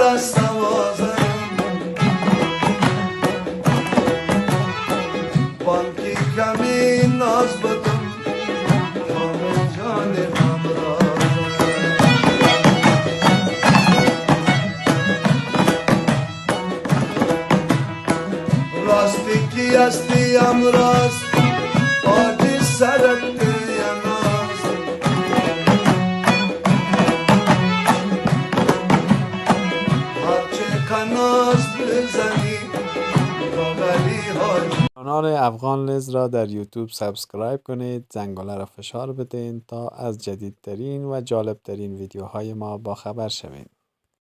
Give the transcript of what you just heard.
است آوازم بانکی کمی ناز بدم جام جان همراه راستی کی هستی امراض آجی سرک یا ناز هرچه کناز بزنی بغلی ها. کانال افغان لز را در یوتیوب سابسکرایب کنید، زنگوله را فشار بدین تا از جدیدترین و جالبترین ویدیوهای ما با خبر شوید.